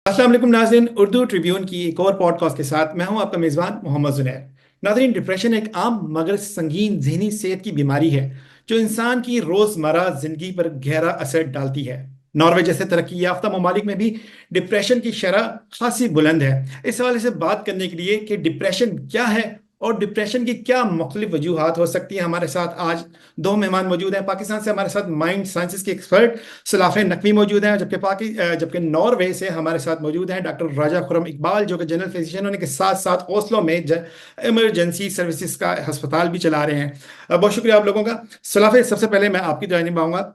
अस्सलाम वालेकुम नाज़रीन, उर्दू ट्रिब्यून की एक और पॉडकास्ट के साथ मैं हूं आपका मेज़बान मोहम्मद जुनैर। नाज़रीन, डिप्रेशन एक आम मगर संगीन जहनी सेहत की बीमारी है जो इंसान की रोज़मर्रा जिंदगी पर गहरा असर डालती है। नॉर्वे जैसे तरक्की याफ्ता ममालिक में भी डिप्रेशन की शरह खासी बुलंद है। इस हवाले से बात करने के लिए कि डिप्रेशन क्या है और डिप्रेशन की क्या मुख्तलिफ वजूहात हो सकती हैं, हमारे साथ आज दो मेहमान मौजूद हैं। पाकिस्तान से हमारे साथ माइंड साइंसेज के एक्सपर्ट सलाफ़े नकवी मौजूद हैं, जबकि नॉर्वे से हमारे साथ मौजूद हैं डॉक्टर राजा खुरम इकबाल, जो कि जनरल फिजिशियन होने के साथ साथ ओस्लो में इमरजेंसी सर्विसेज का अस्पताल भी चला रहे हैं। बहुत शुक्रिया आप लोगों का। सलाफ़े, सबसे पहले मैं आपकी राय निभाऊंगा।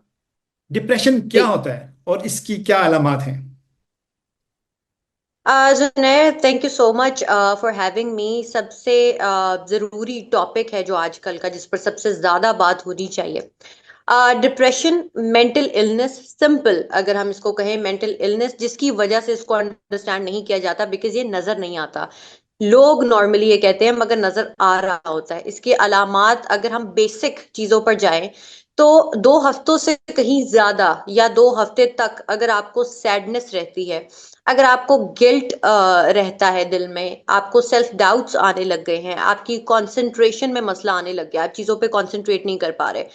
डिप्रेशन क्या जी। होता है और इसकी क्या अलामात हैं? Junair, thank you so much for having me. सबसे जरूरी टॉपिक है जो आजकल का, जिस पर सबसे ज्यादा बात होनी चाहिए। डिप्रेशन मेंटल इलनेस, सिंपल अगर हम इसको कहें, मेंटल इलनेस जिसकी वजह से इसको अंडरस्टैंड नहीं किया जाता बिकॉज ये नजर नहीं आता। लोग नॉर्मली ये कहते हैं मगर नजर आ रहा होता है। इसकी अलामात अगर हम बेसिक चीजों पर जाएं तो 2 हफ्तों से कहीं ज्यादा या 2 हफ्ते तक अगर आपको सैडनेस रहती है, अगर आपको गिल्ट रहता है दिल में, आपको सेल्फ डाउट्स आने लग गए हैं, आपकी कंसंट्रेशन में मसला आने लग गया, आप चीजों पे कंसंट्रेट नहीं कर पा रहे,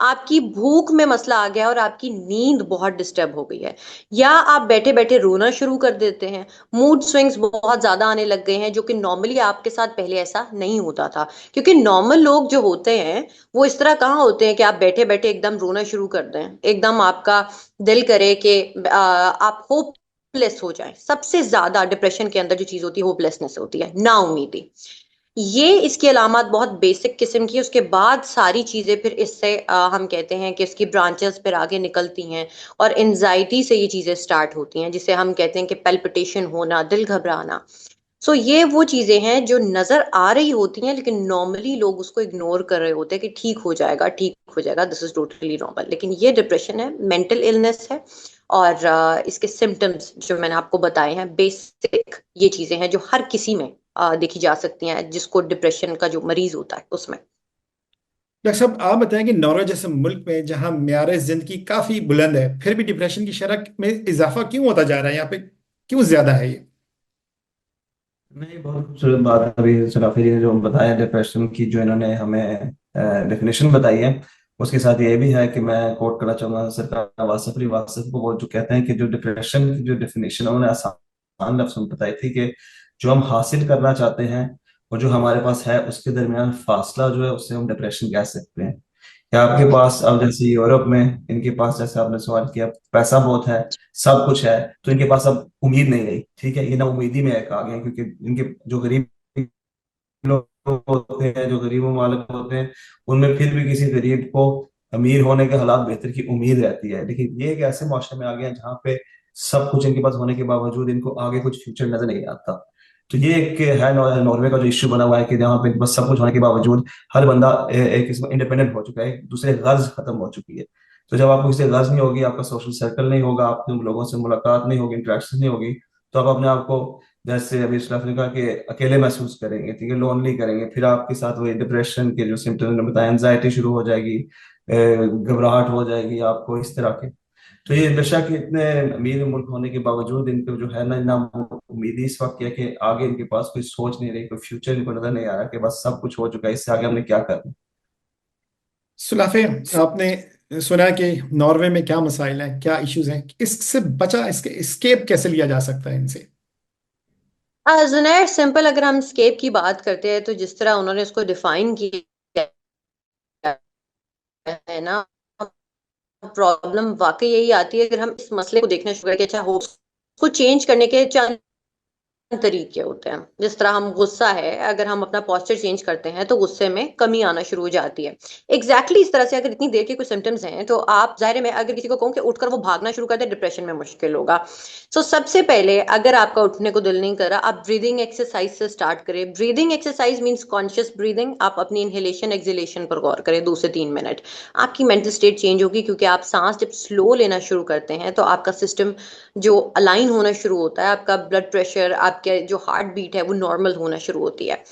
आपकी भूख में मसला आ गया और आपकी नींद बहुत डिस्टर्ब हो गई है, या आप बैठे बैठे रोना शुरू कर देते हैं, मूड स्विंग्स बहुत ज्यादा आने लग गए हैं, जो कि नॉर्मली आपके साथ पहले ऐसा नहीं होता था। क्योंकि नॉर्मल लोग जो होते हैं वो इस तरह कहाँ होते हैं कि आप बैठे बैठे एकदम रोना शुरू कर दें, एकदम आपका दिल करे कि आप होपलेस हो जाएं। सबसे ज्यादा डिप्रेशन के अंदर जो चीज होती है होपलेसनेस होती है, ना उम्मीदी। ये इसकी अलामत बहुत बेसिक किस्म की। उसके बाद सारी चीजें फिर इससे हम कहते हैं कि इसकी ब्रांचेस फिर आगे निकलती हैं, और एनजाइटी से ये चीजें स्टार्ट होती हैं, जिसे हम कहते हैं कि पेल्पिटेशन होना, दिल घबराना। सो ये वो चीजें हैं जो नजर आ रही होती हैं, लेकिन नॉर्मली लोग उसको इग्नोर कर रहे होते हैं कि ठीक हो जाएगा, ठीक हो जाएगा, दिस इज टोटली नॉर्मल। लेकिन ये डिप्रेशन है, मेंटल इलनेस है। और इसके सिम्टम्स जो मैंने आपको बताए हैं बेसिक, ये चीजें हैं जो हर किसी में देखी जा सकती हैं जिसको डिप्रेशन का जो मरीज होता है उसमें। डॉक्टर साहब, आप बताएं कि नॉर्वे जैसे मुल्क में जहां म्यार जिंदगी काफी बुलंद है, फिर भी डिप्रेशन की शरह में इजाफा क्यों होता जा रहा है यहाँ पे? क्यों ज्यादा है ये? नहीं, बहुत खूबसूरत बात है अभी सराफी जी ने जो बताया डिप्रेशन की, जो इन्होंने हमें डेफिनेशन बताई है। उसके साथ ये भी है कि मैं कोट करना चाहूंगा सरकार वासफरी वासफ को, वो जो कहते हैं कि जो डिप्रेशन की जो डेफिनेशन है उन्होंने आसान लफ्ज़ों में बताई थी कि जो हम हासिल करना चाहते हैं और जो हमारे पास है उसके दरमियान फासला जो है उससे हम डिप्रेशन कह सकते हैं। या आपके पास अब जैसे यूरोप में, इनके पास जैसे आपने सवाल किया, पैसा बहुत है, सब कुछ है, तो इनके पास अब उम्मीद नहीं रही। ठीक है, ये ना उम्मीदी में एक आ गए हैं, क्योंकि इनके जो गरीब लोग होते हैं, जो गरीब ममालिक होते हैं, उनमें फिर भी किसी गरीब को अमीर होने के हालात बेहतर की उम्मीद रहती है। लेकिन ये एक ऐसे माशरे में आ गए हैं जहाँ पे सब कुछ इनके पास होने के बावजूद इनको आगे कुछ फ्यूचर नजर नहीं आता। तो ये एक है नॉर्वे का जो इश्यू बना हुआ है कि जहाँ पे बस सब कुछ होने के बावजूद हर बंदा एक किस्म इंडिपेंडेंट हो चुका है, एक दूसरे गर्ज खत्म हो चुकी है। तो जब आपको किसी गर्ज नहीं होगी, आपका सोशल सर्कल नहीं होगा, आपके लोगों से मुलाकात नहीं होगी, इंटरेक्शन नहीं होगी, तो आप अपने आप को, जैसे अभी इशराफ ने कहा, कि अकेले महसूस करेंगे, ठीक है, लोनली करेंगे। फिर आपके साथ वही डिप्रेशन के जो सिम्टम्स ने बताया, एंजाइटी शुरू हो जाएगी, घबराहट हो जाएगी आपको, इस तरह के। तो ये बेशक इतने अमीर मुल्क होने के बावजूद इनको जो है ना उम्मीद इस वक्त है कि आगे इनके पास कोई सोच नहीं रही, कोई फ्यूचर इनको नजर नहीं आ रहा, कि बस सब कुछ हो चुका है, इससे आगे हमने क्या करना। सुलाफे, आपने सुना कि नॉर्वे में क्या मसाइल हैं, क्या इश्यूज हैं, इससे बचा, इसके एस्केप कैसे लिया जा सकता है इनसे? जुनैर, सिंपल अगर हम स्केप की बात करते हैं तो जिस तरह उन्होंने उसको डिफाइन किया है ना, प्रॉब्लम वाकई यही आती है अगर हम इस मसले को देखना शुरू करें कि अच्छा हो, उसको चेंज करने के चंद तरीके होते हैं। जिस तरह हम, गुस्सा है, अगर हम अपना पोस्चर चेंज करते हैं तो गुस्से में कमी आना शुरू हो जाती है। इस तरह से अगर इतनी देर के कुछ सिम्टम्स हैं तो आप, जाहिर है, मैं अगर किसी को कहूँ कि उठकर वो भागना शुरू कर दे, डिप्रेशन में मुश्किल होगा। सबसे पहले अगर आपका उठने को दिल नहीं कर रहा, आप ब्रीदिंग एक्सरसाइज से स्टार्ट करें। Breathing exercise means conscious breathing. आप अपनी इनहेलेशन एक्सहेलेशन पर गौर करें 2 से 3 मिनट। आपकी मेंटल स्टेट चेंज होगी, क्योंकि आप सांस जब स्लो लेना शुरू करते हैं तो आपका सिस्टम जो अलाइन होना शुरू होता है, आपका ब्लड प्रेशर, आपके जो हार्ट बीट है वो नॉर्मल होना शुरू होती है।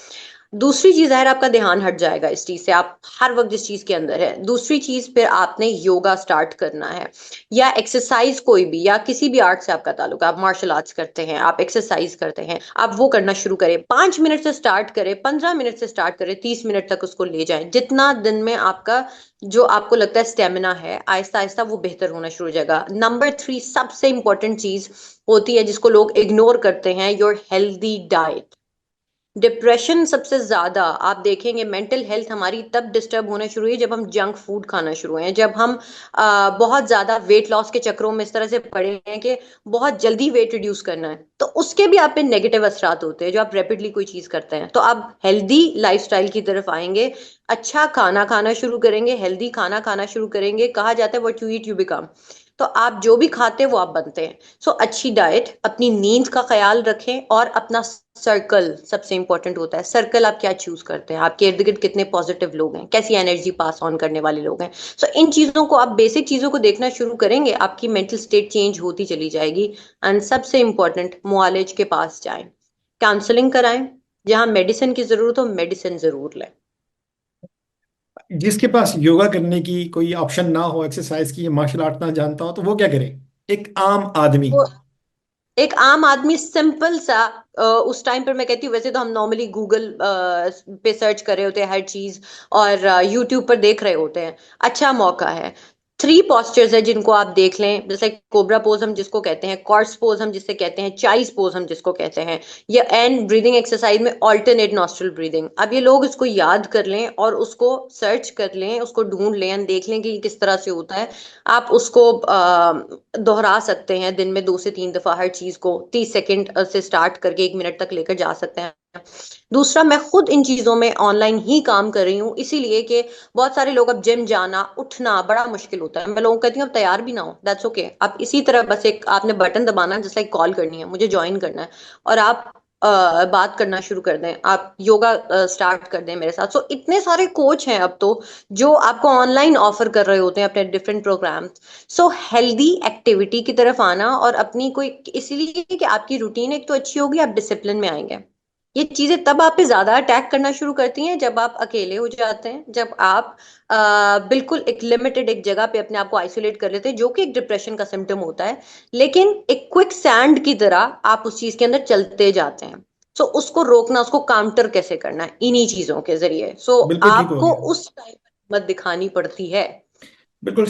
दूसरी चीज है, आपका ध्यान हट जाएगा इस चीज से, आप हर वक्त जिस चीज के अंदर है। दूसरी चीज, फिर आपने योगा स्टार्ट करना है, या एक्सरसाइज कोई भी, या किसी भी आर्ट से आपका ताल्लुक है, आप मार्शल आर्ट्स करते हैं, आप एक्सरसाइज करते हैं, आप वो करना शुरू करें। 5 मिनट से स्टार्ट करें, 15 मिनट से स्टार्ट करें, 30 मिनट तक उसको ले जाएं। जितना दिन में आपका जो आपको लगता है स्टेमिना है, आहिस्ता आहिस्ता वो बेहतर होना शुरू हो जाएगा। नंबर 3 सबसे इंपॉर्टेंट चीज होती है जिसको लोग इग्नोर करते हैं, योर हेल्दी डाइट। डिप्रेशन सबसे ज्यादा आप देखेंगे, मेंटल हेल्थ हमारी तब डिस्टर्ब होना शुरू हुई जब हम जंक फूड खाना शुरू हुए हैं, जब हम बहुत ज्यादा वेट लॉस के चक्रों में इस तरह से पड़े हैं कि बहुत जल्दी वेट रिड्यूस करना है, तो उसके भी आप पे नेगेटिव असरात होते हैं जो आप रैपिडली कोई चीज करते हैं। तो आप हेल्दी लाइफस्टाइल की तरफ आएंगे, अच्छा खाना खाना शुरू करेंगे, हेल्दी खाना खाना शुरू करेंगे। कहा जाता है what you eat you become. तो आप जो भी खाते हैं वो आप बनते हैं। सो अच्छी डाइट, अपनी नींद का ख्याल रखें, और अपना सर्कल सबसे इंपॉर्टेंट होता है। सर्कल आप क्या चूज करते हैं, आपके इर्द गिर्द कितने पॉजिटिव लोग हैं, कैसी एनर्जी पास ऑन करने वाले लोग हैं। सो इन चीजों को आप, बेसिक चीजों को देखना शुरू करेंगे, आपकी मेंटल स्टेट चेंज होती चली जाएगी। एंड सबसे इंपॉर्टेंट, मुआलिज के पास जाएं, काउंसलिंग कराएं, जहां मेडिसिन की जरूरत हो मेडिसिन जरूर लें। जिसके पास योगा करने की कोई ऑप्शन ना हो, एक्सरसाइज की, मार्शल आर्ट ना जानता हो, तो वो क्या करे? एक आम आदमी। तो एक आम आदमी सिंपल सा, उस टाइम पर मैं कहती हूँ, वैसे तो हम नॉर्मली गूगल पे सर्च कर रहे होते हैं हर चीज, और यूट्यूब पर देख रहे होते हैं। अच्छा मौका है, 3 पोस्चर्स है जिनको आप देख लें, जैसे कोबरा पोज हम जिसको कहते हैं, कॉर्ड्स पोज हम जिससे कहते हैं, चाइस पोज हम जिसको कहते हैं, या एंड ब्रीदिंग एक्सरसाइज में ऑल्टरनेट नॉस्ट्रल ब्रीदिंग। अब ये लोग इसको याद कर लें और उसको सर्च कर लें, उसको ढूंढ लें और देख लें कि ये किस तरह से होता है। आप उसको दोहरा सकते हैं दिन में 2 से 3 दफा हर चीज को, 30 सेकंड से स्टार्ट करके 1 मिनट तक लेकर जा सकते हैं। दूसरा, मैं खुद इन चीजों में ऑनलाइन ही काम कर रही हूँ, इसीलिए कि बहुत सारे लोग, अब जिम जाना उठना बड़ा मुश्किल होता है। मैं लोगों को कहती हूँ अब तैयार भी ना हो, दैट्स ओके, आप इसी तरह बस एक आपने बटन दबाना है, जैसे लाइक कॉल करनी है, मुझे ज्वाइन करना है, और आप बात करना शुरू कर दें, आप योगा स्टार्ट कर दें मेरे साथ। सो इतने सारे कोच हैं अब तो जो आपको ऑनलाइन ऑफर कर रहे होते हैं अपने different program. So healthy activity की तरफ आना, और अपनी कोई, इसलिए कि आपकी रूटीन एक तो अच्छी होगी, आप डिसिप्लिन में आएंगे। ये चीजें तब आप पे ज्यादा अटैक करना शुरू करती हैं जब आप अकेले हो जाते हैं, जब आप बिल्कुल एक लिमिटेड एक जगह पे अपने आप को आइसोलेट कर लेते हैं, जो कि एक डिप्रेशन का सिम्टम होता है। लेकिन एक क्विक सैंड की तरह आप उस चीज के अंदर चलते जाते हैं। सो उसको रोकना, उसको काउंटर कैसे करना है, इन्हीं चीजों के जरिए। सो बिल्कुल ठीक हो आपको गया। उस टाइम मत दिखानी पड़ती है। बिल्कुल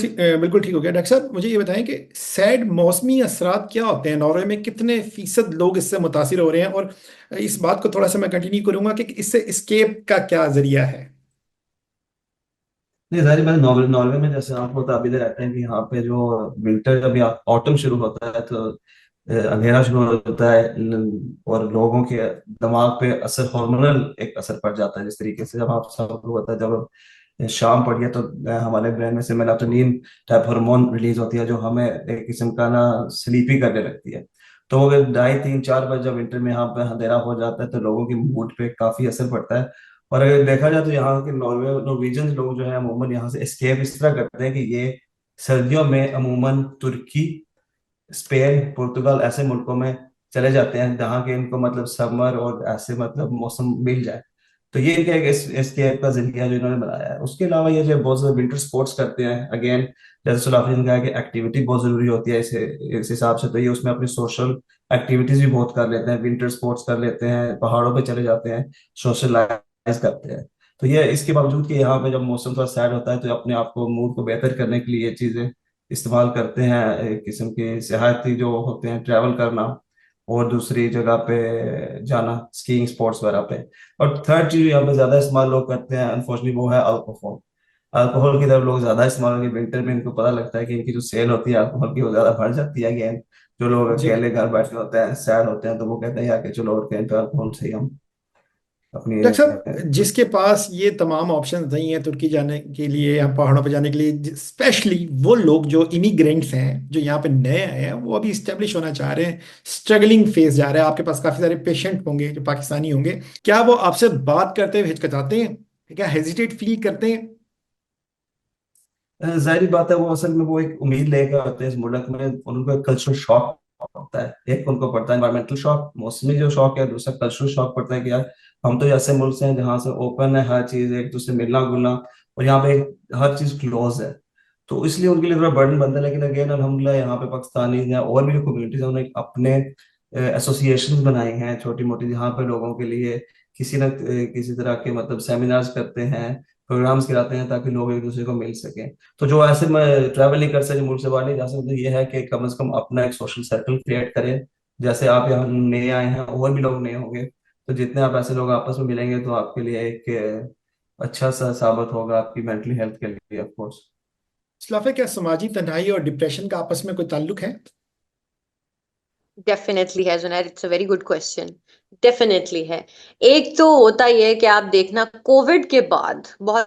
ठीक हो गया। डॉक्टर साहब, मुझे ये बताएं कि सैड मौसमी असरात क्या होते हैं? नॉर्वे में कितने फीसद लोग इससे मुतासिर हो रहे हैं? और इस बात को थोड़ा सा मैं कंटिन्यू करूंगा कि इससे escape का क्या जरिया है? नहीं, जाहिर बात है, नॉर्वे नॉर्वे में जैसे आपको तो अभी रहते हैं कि यहाँ पे जो विंटर, जब ऑटम शुरू होता है तो अंधेरा शुरू होता है, और लोगों के दिमाग पे असर, हार्मोनल एक असर पड़ जाता है। जिस तरीके से जब आप सबको पता है, जब शाम पड़ गया तो हमारे ब्रेन में से मेलाटोनिन टाइप हार्मोन रिलीज होती है, जो हमें एक किस्म का ना स्लीपी करने लगती है। तो अगर 2:30 4 बजे जब विंटर में यहाँ पे अंधेरा हो जाता है तो लोगों की मूड पे काफी असर पड़ता है। और अगर देखा जाए तो यहाँ के नॉर्वेजियन लोग जो है अमूमन यहाँ से एस्केप इस तरह करते हैं कि ये सर्दियों में अमूमन तुर्की, स्पेन, पुर्तगाल ऐसे मुल्कों में चले जाते हैं जहाँ के इनको मतलब समर और ऐसे मतलब मौसम मिल जाए। तो ये क्या है, एस्केप का जरिया जो इन्होंने बनाया है। उसके अलावा ये जो बहुत सारे विंटर स्पोर्ट्स करते हैं, अगेन जैसे सुलाफी ने कहा कि एक्टिविटी बहुत जरूरी होती है इस हिसाब से, तो ये उसमें अपनी सोशल एक्टिविटीज भी बहुत कर लेते हैं, विंटर स्पोर्ट्स कर लेते हैं, पहाड़ों पे चले जाते हैं, सोशलाइज करते हैं। तो ये इसके बावजूद कि यहाँ पे जब मौसम थोड़ा सैड होता है तो अपने आप को, मूड को बेहतर करने के लिए ये चीजें इस्तेमाल करते हैं, एक किस्म के सियाहती जो होते हैं, ट्रैवल करना और दूसरी जगह पे जाना, स्कीइंग स्पॉट्स वगैरह पे। और थर्ड चीज यहाँ पे ज्यादा इस्तेमाल लोग करते हैं अनफॉर्चुनेटली, वो है अल्कोहल। अल्कोहल की तरफ लोग ज्यादा इस्तेमाल होंगे विंटर में, इनको पता लगता है कि इनकी जो सेल होती है अल्कोहल की वो ज्यादा बढ़ जाती है। अगेन जो लोग जी। अकेले घर बैठे होते हैं, सैड होते हैं, तो वो कहते हैं यार कि चलो और कहीं पे अल्कोहल से ही हम अपनी डॉक्टर साहब, जिसके पास ये तमाम ऑप्शन नहीं है तुर्की जाने के लिए या पहाड़ों पर जाने के लिए, स्पेशली वो लोग जो इमिग्रेंट्स हैं, जो यहाँ पे नए आए हैं, वो अभी स्टेब्लिश होना चाह रहे हैं, स्ट्रगलिंग फेज जा रहे हैं, आपके पास काफी सारे पेशेंट होंगे जो पाकिस्तानी होंगे, क्या वो आपसे बात करते हुए हिचकिचाते हैं? क्या हेजिटेट फील करते हैं? जाहिर बात है, वो असल में वो एक उम्मीद लेकर आते हैं इस मुल्क में, उनको एक कल्चरल शॉक होता है। एक उनको पड़ता है एनवायरमेंटल शॉक, मौसमी जो शॉक है, दूसरा कल्चरल शॉक पड़ता है कि यार हम तो ऐसे मुल्क से हैं जहाँ से ओपन है हर चीज, एक दूसरे मिलना जुलना, और यहाँ पे हर चीज क्लोज है। तो इसलिए उनके लिए थोड़ा बर्डन बनता है। लेकिन अगेन अल्हम्दुलिल्लाह यहाँ पे पाकिस्तानी या और भी जो कम्युनिटीज है उन्होंने अपने एसोसिएशन बनाए हैं छोटी मोटी, जहाँ पे लोगों के लिए किसी न किसी तरह के मतलब सेमिनार्स करते हैं, प्रोग्राम्स कराते हैं, ताकि लोग एक दूसरे को मिल सकें। तो जो ऐसे में ट्रैवल नहीं कर सकते, मुल्क से बाहर नहीं जा सकते, ये है कि कम से कम अपना एक सोशल सर्कल क्रिएट करें। जैसे आप यहाँ नए आए हैं, और भी लोग नए होंगे, तो जितने आप ऐसे लोग आपस में मिलेंगे तो आपके लिए एक अच्छा सा साबित होगा आपकी मेंटली हेल्थ के लिए, ऑफ कोर्स। इस्लाफे, क्या समाजी तन्हाई और डिप्रेशन का आपस में कोई ताल्लुक है? डेफिनेटली है Junair, it's a very good question. Definitely है। एक तो होता ही है कि आप देखना कोविड के बाद बहुत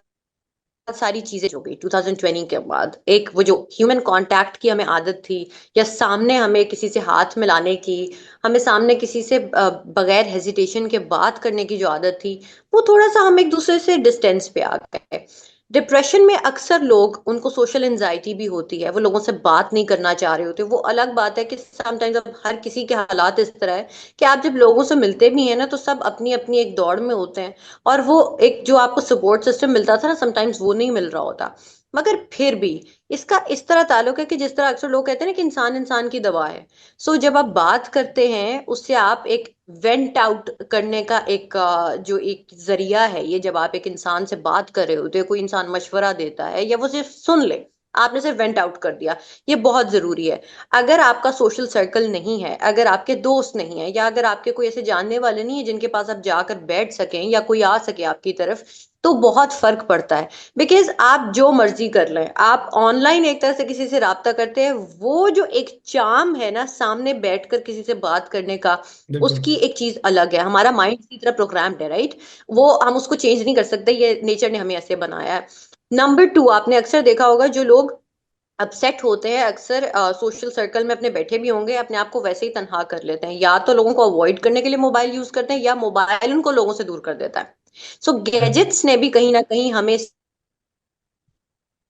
सारी चीजें हो गई 2020 के बाद। एक वो जो ह्यूमन कांटेक्ट की हमें आदत थी, या सामने हमें किसी से हाथ मिलाने की, हमें सामने किसी से बगैर हेजिटेशन के बात करने की जो आदत थी, वो थोड़ा सा हम एक दूसरे से डिस्टेंस पे आ गए। डिप्रेशन में अक्सर लोग, उनको सोशल एंजाइटी भी होती है, वो लोगों से बात नहीं करना चाह रहे होते। वो अलग बात है कि समटाइम्स अब हर किसी के हालात इस तरह है कि आप जब लोगों से मिलते भी हैं ना, तो सब अपनी अपनी एक दौड़ में होते हैं, और वो एक जो आपको सपोर्ट सिस्टम मिलता था ना, समटाइम्स वो नहीं मिल रहा होता। मगर फिर भी इसका इस तरह ताल्लुक है कि जिस तरह अक्सर लोग कहते हैं ना कि इंसान इंसान की दवा है। सो जब आप बात करते हैं उससे, आप एक वेंट आउट करने का एक जो एक जरिया है ये, जब आप एक इंसान से बात कर रहे होते हो, कोई इंसान मशवरा देता है या वो सिर्फ सुन ले, आपने सिर्फ वेंट आउट कर दिया, ये बहुत जरूरी है। अगर आपका सोशल सर्कल नहीं है, अगर आपके दोस्त नहीं है, या अगर आपके कोई ऐसे जानने वाले नहीं है जिनके पास आप जाकर बैठ सकें या कोई आ सके आपकी तरफ, तो बहुत फर्क पड़ता है। बिकॉज आप जो मर्जी कर लें, आप ऑनलाइन एक तरह से किसी से राब्ता करते हैं, वो जो एक चार्म है ना सामने बैठकर किसी से बात करने का, बिल्कुल। उसकी एक चीज अलग है। हमारा माइंड इसी तरह प्रोग्राम्ड है, राइट? वो हम उसको चेंज नहीं कर सकते, ये नेचर ने हमें ऐसे बनाया है। नंबर टू, आपने अक्सर देखा होगा जो लोग अपसेट होते हैं, अक्सर सोशल सर्कल में अपने बैठे भी होंगे, अपने आप को वैसे ही तनहा कर लेते हैं, या तो लोगों को अवॉइड करने के लिए मोबाइल यूज करते हैं, या मोबाइल उनको लोगों से दूर कर देता है। सो गैजेट्स ने भी कहीं ना कहीं हमें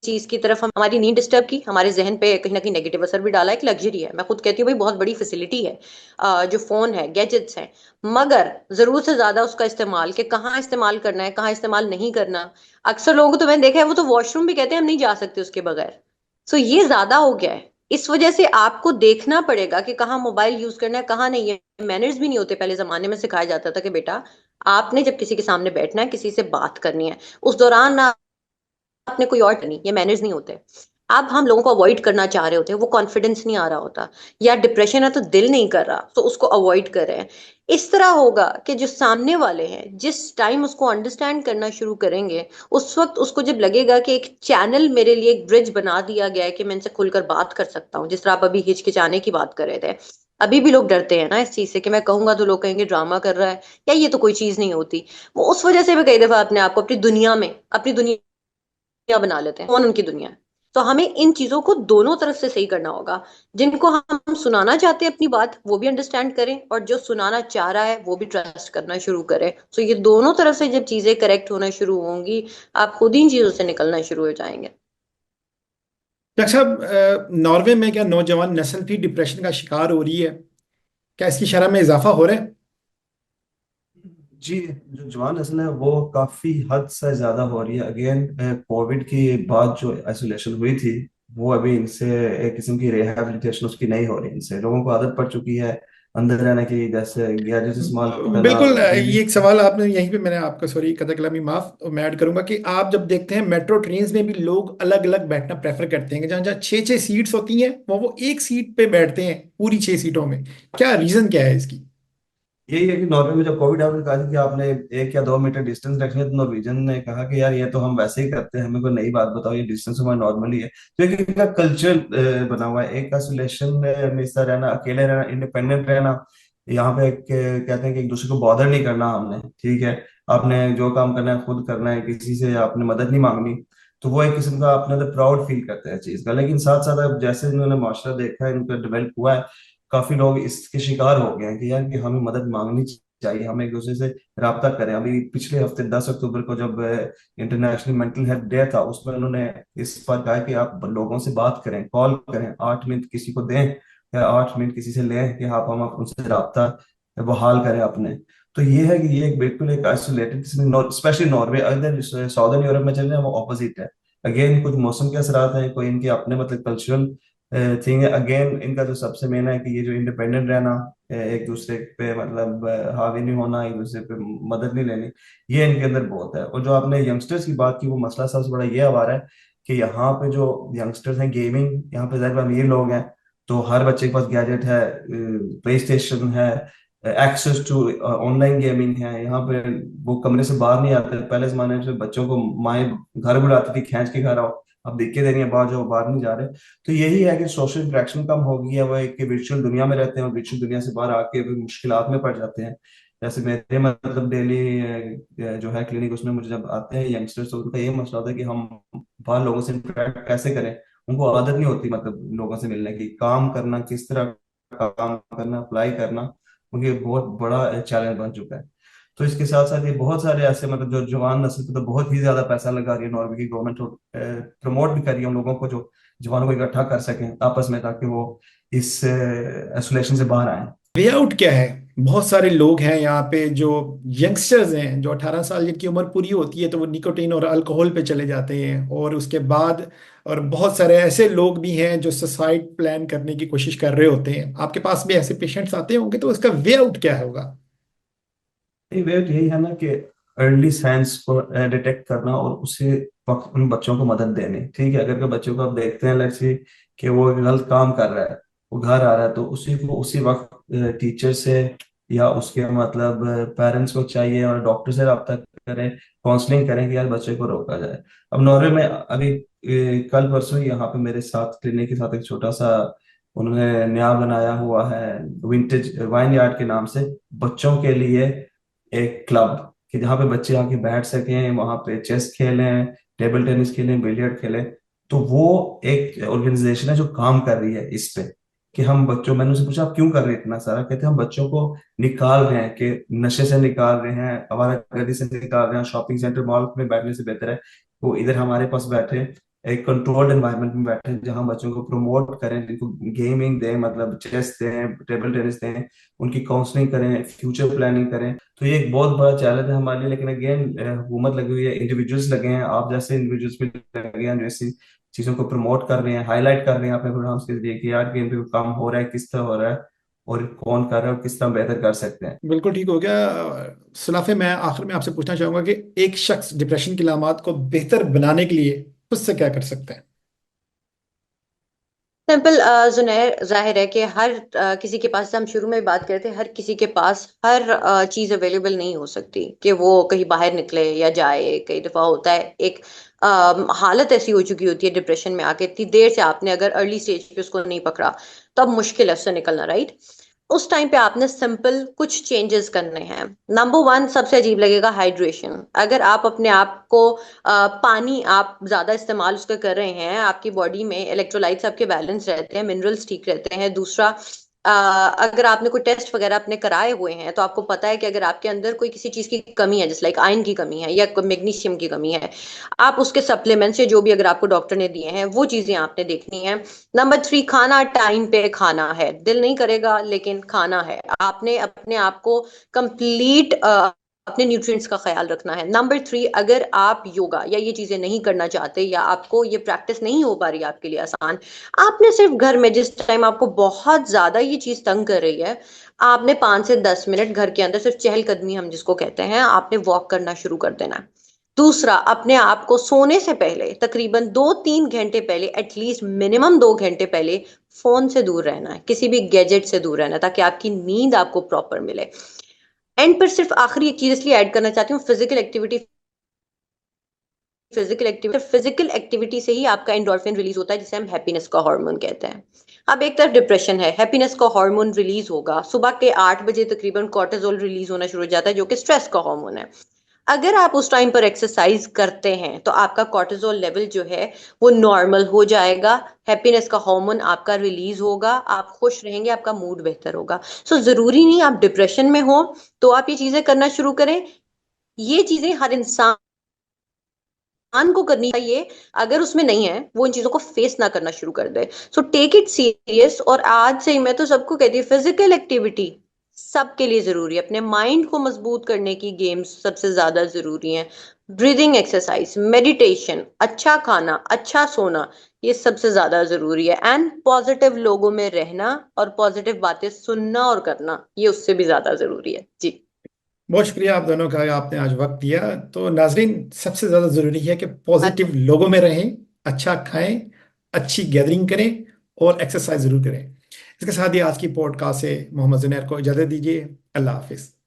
चीज की तरफ, हमारी नींद डिस्टर्ब की, हमारे जहन पे कहीं ना कहीं नेगेटिव असर भी डाला। एक लग्जरी है, मैं खुद कहती हूँ भाई बहुत बड़ी फैसिलिटी है जो फोन है, गैजेट्स हैं, मगर जरूरत से ज्यादा उसका इस्तेमाल, कि कहाँ इस्तेमाल करना है कहाँ इस्तेमाल नहीं करना। अक्सर लोगों को तो मैंने देखा है, वो तो वॉशरूम भी कहते हैं हम नहीं जा सकते उसके बगैर। सो ये ज्यादा हो गया है। इस वजह से आपको देखना पड़ेगा कि कहाँ मोबाइल यूज करना है कहाँ नहीं। है मैनर्स भी नहीं होते पहले जमाने में, सिखाया जाता था कि बेटा आपने जब किसी के सामने बैठना है, किसी से बात करनी है, उस दौरान ना आपने कोई और नहीं, ये मैनेज नहीं होते। अब हम लोगों को अवॉइड करना चाह रहे होते हैं, वो कॉन्फिडेंस नहीं आ रहा होता, या डिप्रेशन है तो दिल नहीं कर रहा, तो उसको अवॉइड कर रहे हैं। इस तरह होगा कि जो सामने वाले हैं, जिस टाइम उसको अंडरस्टैंड करना शुरू करेंगे, उस वक्त उसको जब लगेगा कि एक चैनल मेरे लिए, एक ब्रिज बना दिया गया है कि मैं इनसे खुलकर बात कर सकता हूँ। जिस तरह आप अभी हिचकिचाने की बात कर रहे थे, अभी भी लोग डरते हैं ना इस चीज से कि मैं कहूंगा तो लोग कहेंगे ड्रामा कर रहा है, या ये तो कोई चीज नहीं होती। वो उस वजह से भी कई दफा अपने आप को अपनी दुनिया में, अपनी दुनिया बना लेते हैं, कौन उनकी दुनिया है। तो हमें इन चीजों को दोनों तरफ से सही करना होगा। जिनको हम सुनाना चाहते हैं अपनी बात, वो भी अंडरस्टैंड करें, और जो सुनाना चाह रहा है वो भी ट्रस्ट करना शुरू करें। तो ये दोनों तरफ से जब चीजें करेक्ट होना शुरू होंगी, आप खुद इन चीजों से निकलना शुरू हो जाएंगे। डॉक्टर साहब, नॉर्वे में क्या नौजवान नस्ल भी डिप्रेशन का शिकार हो रही है? क्या इसकी शरह में इजाफा हो रहा है? जी, जो जवान नस्ल है वो काफी हद से ज्यादा हो रही है। अगेन कोविड की बाद जो आइसोलेशन हुई थी, वो अभी इनसे एक किस्म की रिहैबिलिटेशन उसकी नहीं हो रही। इनसे लोगों को आदत पड़ चुकी है अंदर रहने की, जैसे गैजेट्स इस्तेमाल करना, बिल्कुल। टीवी। ये एक सवाल आपने यहीं पे, मैंने आपका, सॉरी कदर कलामी माफ, मैं ऐड करूंगा कि आप जब देखते हैं मेट्रो ट्रेन्स में भी लोग अलग अलग बैठना प्रेफर करते हैं, कि जहाँ जहाँ छः छः सीट्स होती हैं वो एक सीट पे बैठते हैं पूरी छः सीटों में। क्या रीजन क्या है इसकी? यही है कि नॉर्वे में जब कोविड आपने कहा था कि आपने 1 या 2 मीटर डिस्टेंस रखनी है, तो नॉर्वेजन ने कहा कि यार ये तो हम वैसे ही करते हैं, हमें कोई नई बात बताओ, ये डिस्टेंस हमारा नॉर्मली है। तो एक इनका कल्चर बना हुआ है, एक आइसोलेशन में इस तरह रहना, अकेले रहना, इंडिपेंडेंट रहना। यहाँ पे कहते हैं कि एक दूसरे को बॉदर नहीं करना हमने, ठीक है, आपने जो काम करना है खुद करना है, किसी से आपने मदद नहीं मांगनी। तो वो एक किस्म का अपने अंदर प्राउड फील करते हैं चीज का। लेकिन साथ साथ अब जैसे इन्होंने माशरा देखा है, इनका डेवलप हुआ है, काफी लोग इसके शिकार हो गए हैं कि यार कि हमें मदद मांगनी चाहिए, हम एक दूसरे से राब्ता करें। अभी पिछले हफ्ते 10 अक्टूबर को जब इंटरनेशनल मेंटल हेल्थ डे था, उसमें उन्होंने इस पर कहा कि आप लोगों से बात करें, कॉल करें, 8 मिनट किसी को दें, या 8 मिनट किसी से लें कि आप हम उनसे रब्ता बहाल करें अपने। तो ये है कि ये एक बिल्कुल एक आइसोलेटेड किस्म, specially Norway, other southern Europe में चल रहे हैं वो ऑपोजिट है। अगेन कुछ मौसम के असरात हैं, कोई इनके अपने मतलब कल्चरल थिंग है। अगेन इनका जो सबसे मेन है कि ये जो इंडिपेंडेंट रहना, एक दूसरे पे मतलब हावी नहीं होना, एक दूसरे पे मदद नहीं लेनी, ये इनके अंदर बहुत है। और जो आपने यंगस्टर्स की बात की, वो मसला सबसे बड़ा ये आ रहा है कि यहाँ पे जो यंगस्टर्स हैं, गेमिंग, यहाँ पे ज्यादा अमीर लोग हैं, तो हर बच्चे के पास गैजेट है, प्ले स्टेशन है, एक्सेस टू ऑनलाइन गेमिंग है। यहाँ पे वो कमरे से बाहर नहीं आते। पहले जमाने में बच्चों को माएँ घर बुलाती थी, खींच के घर आओ, अब देख के दे रही है बाहर जाओ, बाहर नहीं जा रहे। तो यही है कि सोशल इंटरेक्शन कम हो गई है, वो एक वर्चुअल दुनिया में रहते हैं और वर्चुअल दुनिया से बाहर आके भी मुश्किलात में पड़ जाते हैं। जैसे मेरे मतलब डेली जो है क्लिनिक, उसमें मुझे जब आते हैं यंगस्टर्स, तो उनका ये मसला होता है कि हम बाहर लोगों से इंटरेक्ट कैसे करें। उनको आदत नहीं होती मतलब लोगों से मिलने की, काम करना, किस तरह काम करना, अप्लाई करना, उनके बहुत बड़ा चैलेंज बन चुका है। तो इसके साथ साथ ये बहुत सारे ऐसे मतलब जो जवान नस्ल पे तो बहुत ही ज्यादा पैसा लगा रही है नॉर्वे की गवर्नमेंट, प्रमोट भी कर रही है उन लोगों को जो जवानों को इकट्ठा कर सकें आपस में, ताकि वो इस आइसोलेशन से बाहर आए। वे आउट क्या है? बहुत सारे लोग हैं यहाँ पे जो यंगस्टर्स हैं, जो 18 साल जिनकी उम्र पूरी होती है तो वो निकोटीन और अल्कोहल पे चले जाते हैं, और उसके बाद और बहुत सारे ऐसे लोग भी हैं जो सुसाइड प्लान करने की कोशिश कर रहे होते हैं। आपके पास भी ऐसे पेशेंट्स आते होंगे, तो उसका वे आउट क्या होगा? वे यही है ना कि अर्ली साइंस को डिटेक्ट करना और उसे वक्त उन बच्चों को मदद देनी। ठीक है, अगर के बच्चों को आप देखते हैं लेट्स सी कि वो एक गलत काम कर रहा है, वो घर आ रहा है, तो उसी को उसी वक्त टीचर से या उसके मतलब पेरेंट्स को चाहिए और डॉक्टर से रब्ता करें, काउंसलिंग करें कि यार बच्चे को रोका जाए। अब नॉर्वे में अभी कल परसों ही यहाँ पे मेरे साथ क्लिनिक के साथ एक छोटा सा उन्होंने नया बनाया हुआ है, विंटेज वाइन यार्ड के नाम से, बच्चों के लिए एक क्लब, कि जहाँ पे बच्चे आके बैठ सकें, वहां पे चेस खेलें, टेबल टेनिस खेलें, बिलियर्ड खेलें। तो वो एक ऑर्गेनाइजेशन है जो काम कर रही है इस पे कि हम बच्चों, मैंने उनसे पूछा आप क्यों कर रहे हैं इतना सारा, कहते हैं हम बच्चों को निकाल रहे हैं, कि नशे से निकाल रहे हैं, आवारागर्दी से निकाल रहे हैं, शॉपिंग सेंटर मॉल में बैठने से बेहतर है वो इधर हमारे पास बैठे, एक कंट्रोल्ड एनवायरनमेंट में बैठे, जहां बच्चों को प्रमोट करें, जिनको गेमिंग दें, मतलब चेस दें, टेबल टेनिस दें, उनकी काउंसलिंग करें, फ्यूचर प्लानिंग करें। तो ये एक बहुत बड़ा चैलेंज है हमारे लिए। लेकिन अगेन हुकूमत लगी हुई है, इंडिविजुअल्स लगे हैं, आप जैसे इंडिविजुअल्स भी लगे हैं जो ऐसी चीजों को प्रमोट कर रहे हैं, हाईलाइट कर रहे हैं अपने प्रोग्राम्स के जरिए कि यार गेम पे काम हो रहा है, किस तरह हो रहा है, और कौन कर रहा है, और किस तरह बेहतर कर सकते हैं। बिल्कुल ठीक हो गया। सलाफे, मैं आखिर में आपसे पूछना चाहूंगा कि एक शख्स डिप्रेशन की लामात को बेहतर बनाने के लिए खुद से क्या कर सकता है? सिंपल जुनैर, जाहिर है कि हर किसी के पास, हम शुरू में भी बात करते हैं, हर किसी के पास हर चीज अवेलेबल नहीं हो सकती कि वो कहीं बाहर निकले या जाए। कई दफा होता है एक हालत ऐसी हो चुकी होती है डिप्रेशन में आके, इतनी देर से आपने अगर अर्ली स्टेज पे उसको नहीं पकड़ा, तो अब मुश्किल है उससे निकलना, राइट? उस टाइम पे आपने सिंपल कुछ चेंजेस करने हैं। नंबर वन, सबसे अजीब लगेगा, हाइड्रेशन। अगर आप अपने आप को पानी आप ज्यादा इस्तेमाल उसका कर रहे हैं, आपकी बॉडी में इलेक्ट्रोलाइट्स आपके बैलेंस रहते हैं, मिनरल्स ठीक रहते हैं। दूसरा, अगर आपने कोई टेस्ट वगैरह अपने कराए हुए हैं, तो आपको पता है कि अगर आपके अंदर कोई किसी चीज की कमी है, जैसे लाइक आयरन की कमी है या मैग्नीशियम की कमी है, आप उसके सप्लीमेंट्स या जो भी अगर आपको डॉक्टर ने दिए हैं वो चीजें आपने देखनी है। नंबर थ्री, खाना टाइम पे खाना है। दिल नहीं करेगा लेकिन खाना है, आपने अपने आप को कंप्लीट अपने न्यूट्रिएंट्स का ख्याल रखना है। नंबर थ्री, अगर आप योगा या ये चीजें नहीं करना चाहते, या आपको ये प्रैक्टिस नहीं हो पा रही आपके लिए आसान, आपने सिर्फ घर में, जिस टाइम आपको बहुत ज्यादा ये चीज तंग कर रही है, आपने 5 से 10 मिनट घर के अंदर सिर्फ चहलकदमी हम जिसको कहते हैं, आपने वॉक करना शुरू कर देना है। दूसरा, अपने आप को सोने से पहले तकरीबन 2-3 घंटे पहले, एटलीस्ट मिनिमम 2 घंटे पहले, फोन से दूर रहना है, किसी भी गैजेट से दूर रहना है, ताकि आपकी नींद आपको प्रॉपर मिले। एंड पर सिर्फ आखिरी एक चीज इसलिए ऐड करना चाहती हूँ, फिजिकल एक्टिविटी। फिजिकल एक्टिविटी से ही आपका एंडोर्फिन रिलीज होता है, जिसे हम हैप्पीनेस का हार्मोन कहते हैं। अब एक तरफ डिप्रेशन है, हैप्पीनेस का हार्मोन रिलीज होगा, सुबह के 8 बजे तकरीबन कॉर्टिसोल रिलीज होना शुरू हो जाता है, जो कि स्ट्रेस का हार्मोन है। अगर आप उस टाइम पर एक्सरसाइज करते हैं, तो आपका कॉर्टिसोल लेवल जो है वो नॉर्मल हो जाएगा, हैप्पीनेस का हार्मोन आपका रिलीज होगा, आप खुश रहेंगे, आपका मूड बेहतर होगा। सो जरूरी नहीं आप डिप्रेशन में हो तो आप ये चीजें करना शुरू करें। ये चीजें हर इंसान को करनी चाहिए, अगर उसमें नहीं है वो इन चीजों को फेस ना करना शुरू कर दे। So take it serious. और आज से ही मैं तो सबको कहती हूँ, फिजिकल एक्टिविटी सबके लिए जरूरी है। अपने माइंड को मजबूत करने की गेम्स सबसे ज्यादा जरूरी हैं। ब्रीदिंग एक्सरसाइज, मेडिटेशन, अच्छा खाना, अच्छा सोना, ये सबसे ज्यादा जरूरी है। एंड पॉजिटिव लोगों में रहना और पॉजिटिव बातें सुनना और करना, ये उससे भी ज्यादा जरूरी है जी। बहुत शुक्रिया आप दोनों का, आपने आज वक्त दिया। तो नाजरीन, सबसे ज़्यादा ज़रूरी है कि अच्छा, पॉजिटिव लोगों में रहें, अच्छा खाएं, अच्छी गैदरिंग करें और एक्सरसाइज ज़रूर करें। इसके साथ ही आज की पॉडकास्ट से मोहम्मद जुनैर को इजाज़त दीजिए। अल्लाह हाफिज़।